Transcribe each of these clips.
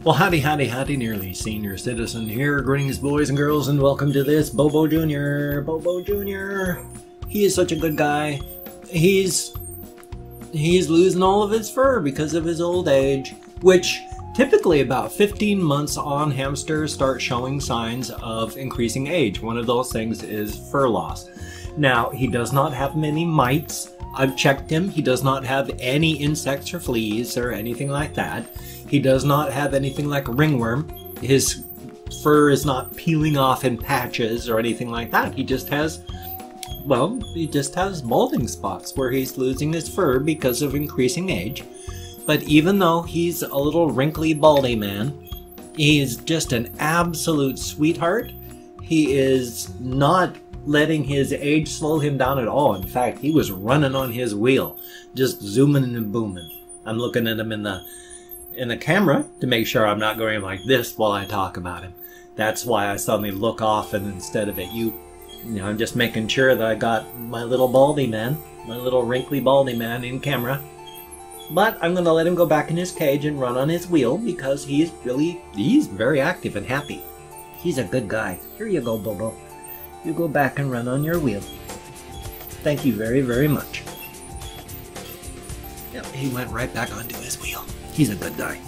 Well, howdy, howdy, howdy, nearly senior citizen here. Greetings, boys and girls, and welcome to this Bobo Jr. Bobo Jr. He is such a good guy. He's losing all of his fur because of his old age, which typically about 15 months on, hamsters start showing signs of increasing age. One of those things is fur loss. Now, he does not have many mites. I've checked him. He does not have any insects or fleas or anything like that. He does not have anything like a ringworm. His fur is not peeling off in patches or anything like that. He just has, well, he just has balding spots where he's losing his fur because of increasing age. But even though he's a little wrinkly, baldy man, he's just an absolute sweetheart. He is not letting his age slow him down at all. In fact, he was running on his wheel, just zooming and booming. I'm looking at him in the camera to make sure I'm not going like this while I talk about him. That's why I suddenly look off, and instead of at you know, I'm just making sure that I got my little baldy man, my little wrinkly baldy man in camera. But I'm going to let him go back in his cage and run on his wheel because he's very active and happy. He's a good guy. Here you go, Bobo. You go back and run on your wheel. Thank you very, very much. Yep, he went right back onto his wheel. He's a good guy.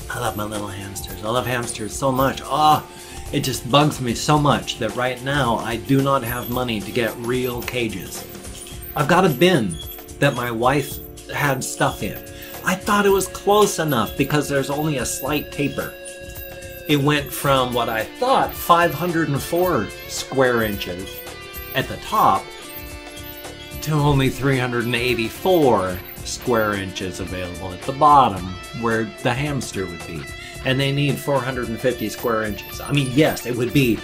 I love my little hamsters. I love hamsters so much. Oh, it just bugs me so much that right now I do not have money to get real cages. I've got a bin that my wife had stuff in. I thought it was close enough because there's only a slight taper. It went from what I thought 504 square inches at the top to only 384 square inches available at the bottom where the hamster would be. And they need 450 square inches. I mean, yes, it would be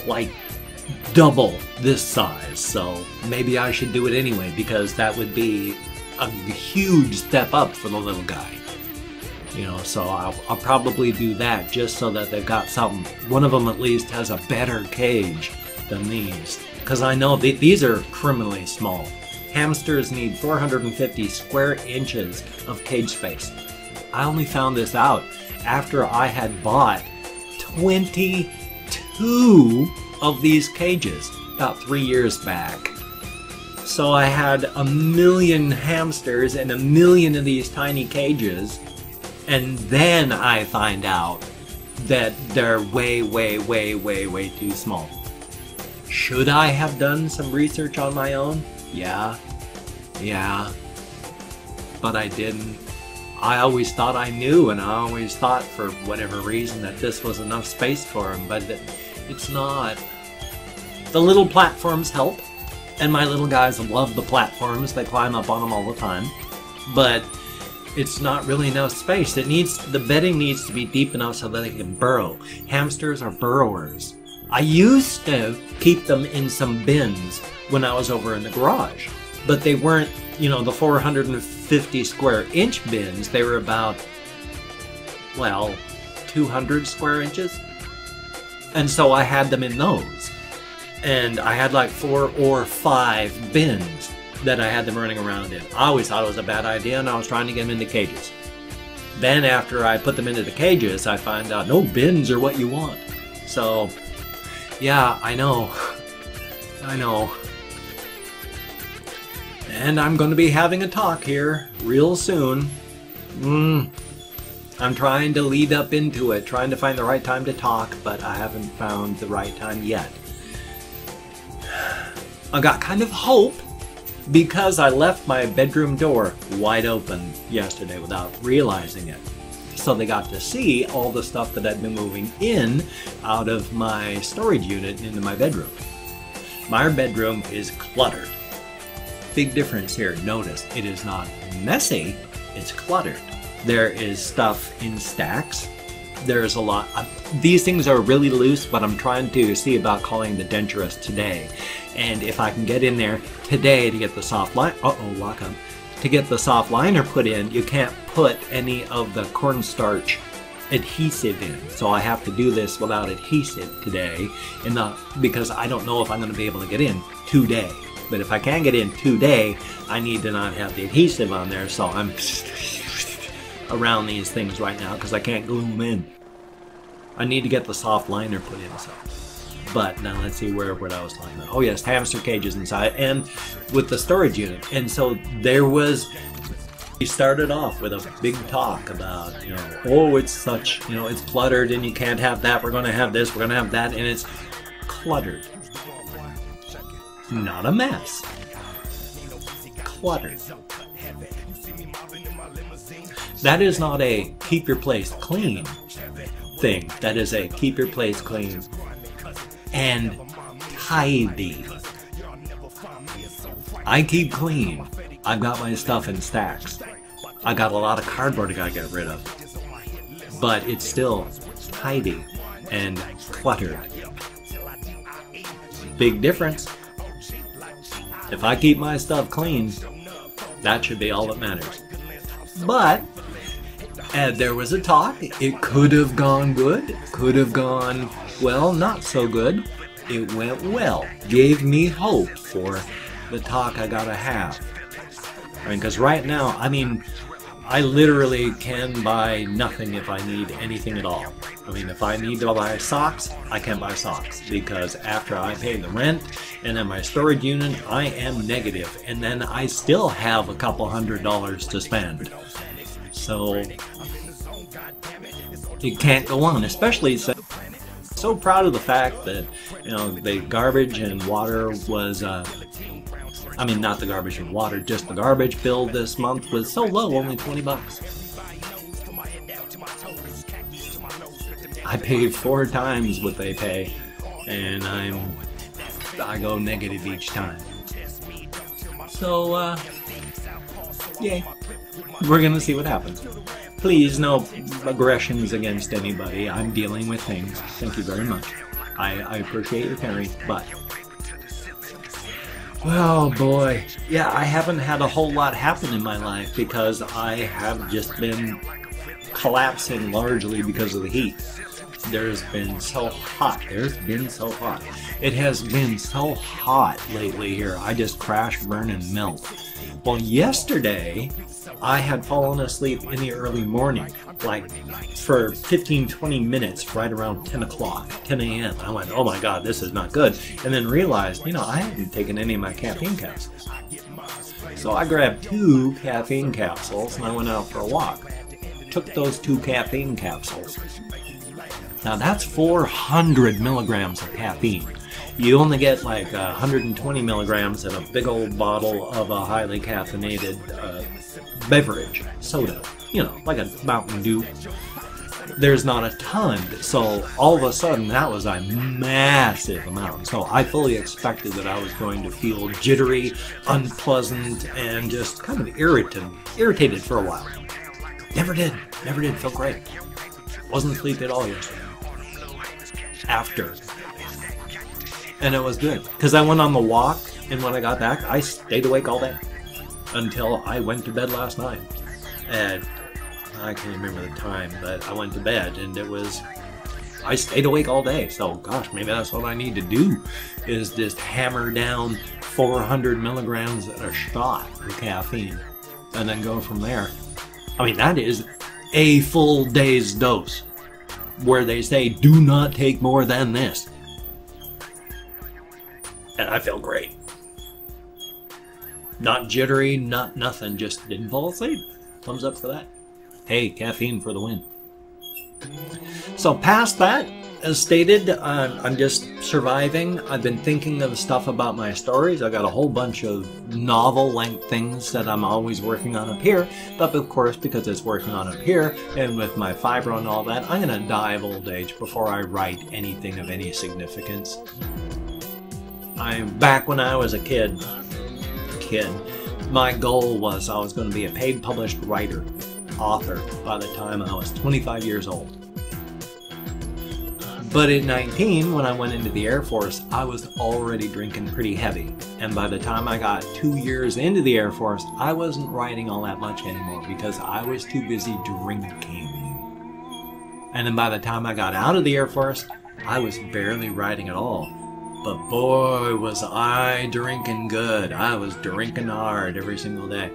like double this size, so maybe I should do it anyway because that would be a huge step up for the little guy. You know, so I'll probably do that just so that they've got something. One of them at least has a better cage than these, because I know these are criminally small. Hamsters need 450 square inches of cage space. I only found this out after I had bought 22 of these cages about 3 years back. So I had 1 million hamsters and 1 million of these tiny cages, and then I find out that they're way, way, way, way, way too small. Should I have done some research on my own? Yeah, but I didn't. I always thought I knew, and I always thought for whatever reason that this was enough space for them, but it's not. The little platforms help, and my little guys love the platforms. They climb up on them all the time, but it's not really enough space. The bedding needs to be deep enough so that they can burrow. Hamsters are burrowers. I used to keep them in some bins when I was over in the garage, but they weren't, you know, the 450 square inch bins. They were about, well, 200 square inches. And so I had them in those. And I had like 4 or 5 bins that I had them running around in. I always thought it was a bad idea, and I was trying to get them into cages. Then after I put them into the cages, I find out no bins are what you want. So, yeah, I know. And I'm going to be having a talk here real soon. I'm trying to lead up into it, trying to find the right time to talk, but I haven't found the right time yet. I got kind of hope because I left my bedroom door wide open yesterday without realizing it. So they got to see all the stuff that I'd been moving in out of my storage unit into my bedroom. My bedroom is cluttered. Big difference here. Notice it is not messy, it's cluttered. There is stuff in stacks. There's a lot. These things are really loose, but I'm trying to see about calling the denturist today. And if I can get in there today to get the soft line, lock up. To get the soft liner put in, you can't put any of the cornstarch adhesive in. So I have to do this without adhesive today, and because I don't know if I'm going to be able to get in today. But if I can get in today, I need to not have the adhesive on there, so I'm around these things right now because I can't glue them in. I need to get the soft liner put in. So. But now let's see what I was talking about. Oh yes, hamster cages inside and with the storage unit. And so there was, he started off with a big talk about, you know, oh, it's such, you know, it's cluttered and you can't have that. We're going to have this, we're going to have that. And it's cluttered. Not a mess. Cluttered. That is not a keep your place clean thing. That is a keep your place clean and tidy. I keep clean. I've got my stuff in stacks. I got a lot of cardboard I gotta get rid of. But it's still tidy and cluttered. Big difference. If I keep my stuff clean, that should be all that matters. But there was a talk. It could have gone good. Could have gone, well, not so good. It went well. Gave me hope for the talk I gotta have. I mean, because right now, I mean, I literally can buy nothing if I need anything at all. I mean, if I need to buy socks, I can buy socks. Because after I pay the rent and then my storage unit, I am negative. And then I still have a couple $100 to spend. So it can't go on, especially so proud of the fact that, you know, the garbage and water was, I mean, not the garbage and water, just the garbage bill this month was so low, only 20 bucks. I paid 4 times what they pay, and I go negative each time. So, yay. We're gonna see what happens. Please, no aggressions against anybody. I'm dealing with things. Thank you very much. I appreciate your caring, but... oh boy. Yeah, I haven't had a whole lot happen in my life because I have just been collapsing largely because of the heat. There's been so hot. There's been so hot. It has been so hot lately here. I just crash, burn, and melt. Well, yesterday, I had fallen asleep in the early morning, like for 15-20 minutes, right around 10 o'clock, 10 a.m. I went, oh my god, this is not good. And then realized, you know, I hadn't taken any of my caffeine capsules. So I grabbed 2 caffeine capsules and I went out for a walk. Took those 2 caffeine capsules. Now that's 400 milligrams of caffeine. You only get like 120 milligrams in a big old bottle of a highly caffeinated beverage, soda, you know, like a Mountain Dew. There's not a ton, so all of a sudden that was a massive amount. So I fully expected that I was going to feel jittery, unpleasant, and just kind of irritated for a while. Never did feel great. Wasn't sleepy at all yesterday. After. And it was good, because I went on the walk, and when I got back, I stayed awake all day. Until I went to bed last night. And I can't remember the time, but I went to bed, and it was... I stayed awake all day, so gosh, maybe that's what I need to do, is just hammer down 400 milligrams at a shot of caffeine, and then go from there. I mean, that is a full day's dose, where they say, do not take more than this. And I feel great. Not jittery, not nothing, just didn't fall asleep. Thumbs up for that. Hey, caffeine for the win. So past that, as stated, I'm just surviving. I've been thinking of stuff about my stories. I got a whole bunch of novel-length things that I'm always working on up here. But of course, because it's working on up here, and with my fibro and all that, I'm going to die of old age before I write anything of any significance. I'm back when I was a kid, my goal was I was going to be a paid published writer, author, by the time I was 25 years old. But at 19, when I went into the Air Force, I was already drinking pretty heavy. And by the time I got 2 years into the Air Force, I wasn't writing all that much anymore because I was too busy drinking. And then by the time I got out of the Air Force, I was barely writing at all. But boy, was I drinking good. I was drinking hard every single day.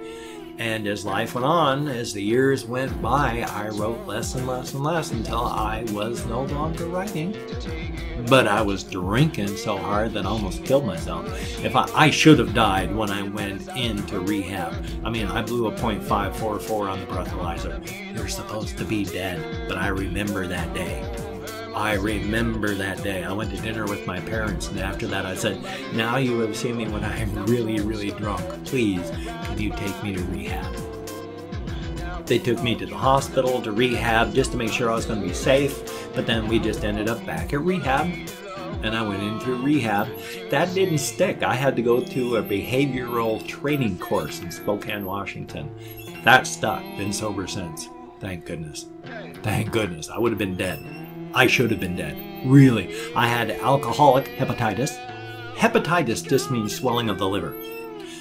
And as life went on, as the years went by, I wrote less and less and less until I was no longer writing. But I was drinking so hard that I almost killed myself. I should have died when I went into rehab. I mean, I blew a .544 on the breathalyzer. You're supposed to be dead, but I remember that day. I remember that day. I went to dinner with my parents, and after that I said, now you have seen me when I am really, really drunk. Please, can you take me to rehab? They took me to the hospital, to rehab, just to make sure I was going to be safe, but then we just ended up back at rehab, and I went in through rehab. That didn't stick. I had to go to a behavioral training course in Spokane, Washington. That stuck. Been sober since. Thank goodness. Thank goodness. I would have been dead. I should have been dead. Really. I had alcoholic hepatitis. Hepatitis just means swelling of the liver.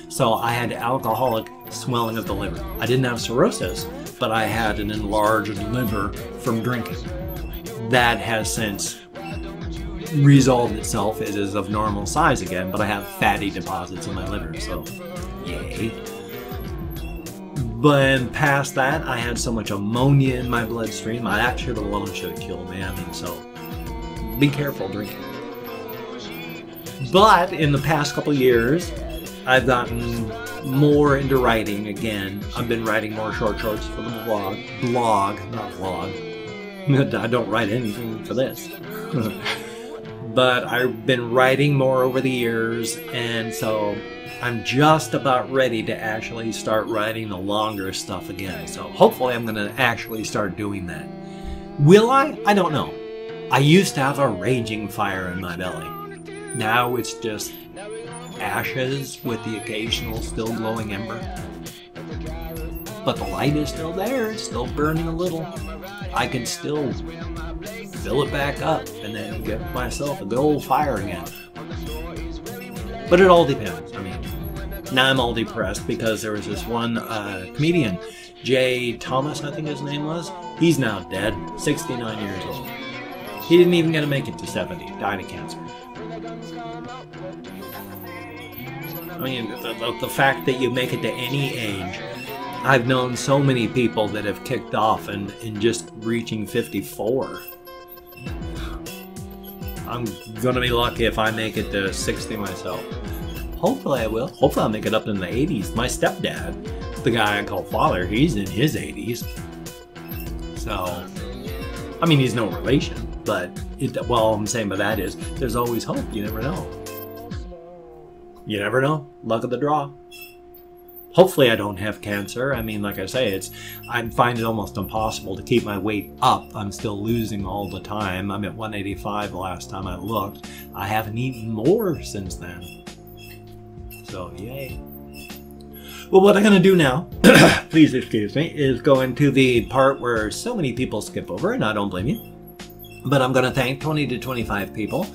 So I had alcoholic swelling of the liver. I didn't have cirrhosis, but I had an enlarged liver from drinking. That has since resolved itself. It is of normal size again, but I have fatty deposits in my liver, so yay. But past that, I had so much ammonia in my bloodstream. That should alone should have killed me. I mean, so be careful drinking. But in the past couple years, I've gotten more into writing again. I've been writing more short shorts for the blog, not vlog. I don't write anything for this. But I've been writing more over the years, and so I'm just about ready to actually start writing the longer stuff again. So hopefully I'm going to actually start doing that. Will I? I don't know. I used to have a raging fire in my belly. Now it's just ashes with the occasional still glowing ember. But the light is still there. It's still burning a little. I can still fill it back up and then give myself a good old fire again. But it all depends. I mean, now I'm all depressed because there was this one comedian, Jay Thomas, I think his name was. He's now dead, 69 years old. He didn't even get to make it to 70, died of cancer. I mean, the fact that you make it to any age, I've known so many people that have kicked off and just reaching 54. I'm gonna be lucky if I make it to 60 myself. Hopefully I will. Hopefully I'll make it up in the 80s. My stepdad, the guy I call father, he's in his 80s. So, I mean, he's no relation, but all I'm saying by that is there's always hope. You never know. You never know. Luck of the draw. Hopefully I don't have cancer. I mean, like I say, I find it almost impossible to keep my weight up. I'm still losing all the time. I'm at 185 the last time I looked. I haven't eaten more since then. So, yay. Well, what I'm going to do now, please excuse me, is go into the part where so many people skip over, and I don't blame you. But I'm going to thank 20 to 25 people.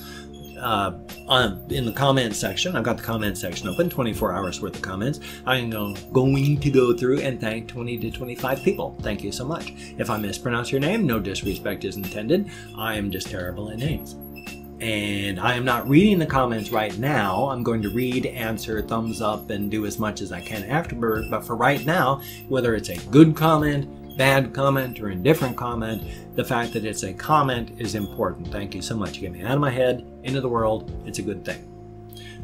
In the comment section. I've got the comment section open, 24 hours worth of comments. I'm going to go through and thank 20 to 25 people. Thank you so much. If I mispronounce your name, no disrespect is intended. I am just terrible at names. And I am not reading the comments right now. I'm going to read, answer, thumbs up, and do as much as I can afterward. But for right now, whether it's a good comment, bad comment, or indifferent comment, the fact that it's a comment is important. Thank you so much. Get me out of my head, into the world. It's a good thing.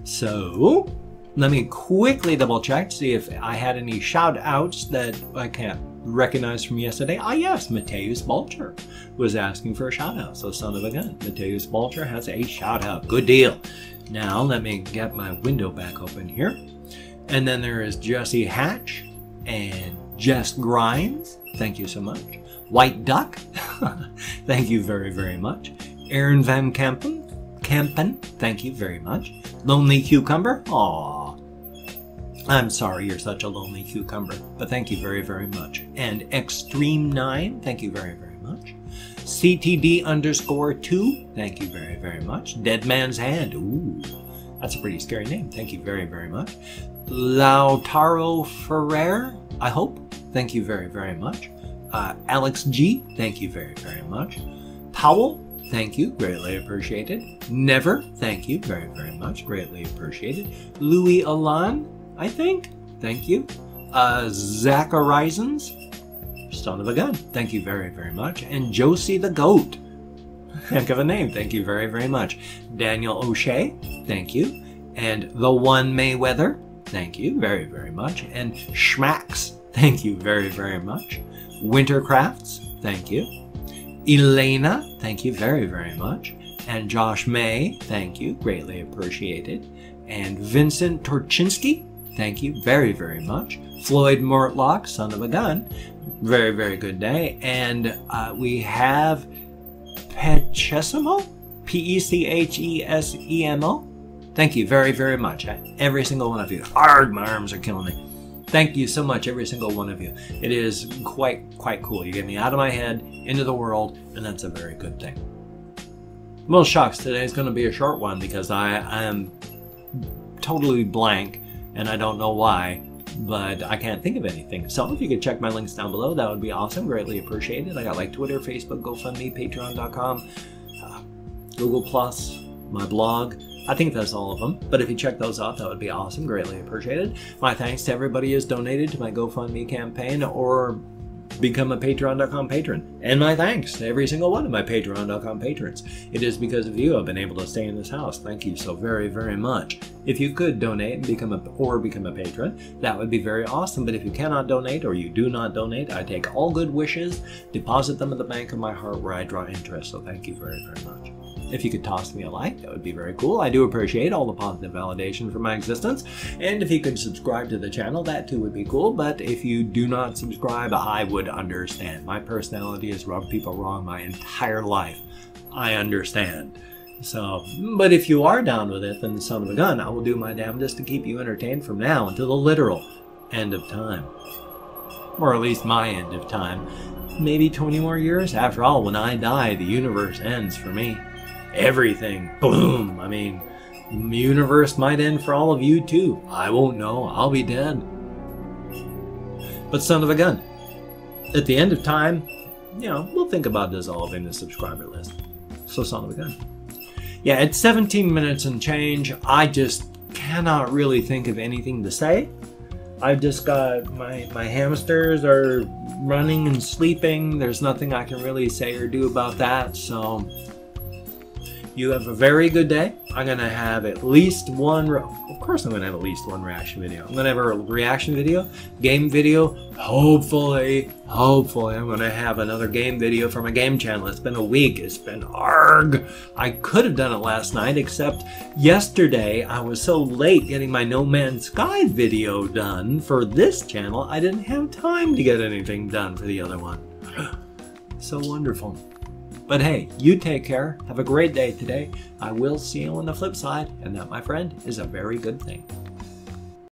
So, let me quickly double check to see if I had any shout outs that I can't recognize from yesterday. Ah yes, Mateus Bulcher was asking for a shout out. So son of a gun, Mateus Bulcher has a shout out. Good deal. Now let me get my window back open here. And then there is Jesse Hatch and Jess Grimes. Thank you so much. White Duck. Thank you very, very much. Aaron Van Kampen. Thank you very much. Lonely Cucumber. Aw. I'm sorry you're such a lonely cucumber, but thank you very, very much. And Extreme9, thank you very, very much. CTD_2, thank you very, very much. Dead Man's Hand, ooh, that's a pretty scary name. Thank you very, very much. Lautaro Ferrer, I hope, thank you very, very much. Alex G, thank you very, very much. Powell, thank you, greatly appreciated. Never, thank you very, very much, greatly appreciated. Louis Alan, I think, thank you. Zacharizens, son of a gun, thank you very, very much. And Josie the Goat, heck of a name, thank you very, very much. Daniel O'Shea, thank you. And The One Mayweather, thank you very, very much. And Schmacks, thank you very, very much. Wintercrafts, thank you. Elena, thank you very, very much. And Josh May, thank you, greatly appreciated. And Vincent Torchinsky, thank you very, very much. Floyd Mortlock, son of a gun, very, very good day. And we have Pechesimo, P-E-C-H-E-S-E-M-O. Thank you very, very much, every single one of you. Arrgh, my arms are killing me. Thank you so much, every single one of you. It is quite cool. You get me out of my head, into the world, and that's a very good thing. Well, shucks, today is going to be a short one because I am totally blank, and I don't know why, but I can't think of anything. So if you could check my links down below, that would be awesome. Greatly appreciated. I got like Twitter, Facebook, GoFundMe, Patreon.com, Google+, my blog. I think that's all of them, but if you check those out, that would be awesome. Greatly appreciated. My thanks to everybody who's donated to my GoFundMe campaign or become a Patreon.com patron. And my thanks to every single one of my Patreon.com patrons. It is because of you I've been able to stay in this house. Thank you so very, very much. If you could donate and become a patron, that would be very awesome. But if you cannot donate or you do not donate, I take all good wishes, deposit them in the bank of my heart where I draw interest. So thank you very, very much. If you could toss me a like, that would be very cool. I do appreciate all the positive validation for my existence. And if you could subscribe to the channel, that too would be cool. But if you do not subscribe, I would understand. My personality has rubbed people wrong my entire life. I understand. So, but if you are down with it, then son of a gun, I will do my damnedest to keep you entertained from now until the literal end of time. Or at least my end of time. Maybe 20 more years. After all, when I die, the universe ends for me. Everything. Boom. I mean, the universe might end for all of you too. I won't know. I'll be dead. But son of a gun, at the end of time, you know, we'll think about dissolving the subscriber list. So son of a gun. Yeah, it's 17 minutes and change. I just cannot really think of anything to say. I've just got my hamsters are running and sleeping. There's nothing I can really say or do about that. So you have a very good day. I'm going to have at least one, of course I'm going to have at least one reaction video. I'm going to have a reaction video, game video. Hopefully I'm going to have another game video from a game channel. It's been a week. It's been arg. I could have done it last night, except yesterday I was so late getting my No Man's Sky video done for this channel, I didn't have time to get anything done for the other one. So wonderful. But hey, you take care. Have a great day today. I will see you on the flip side, and that, my friend, is a very good thing.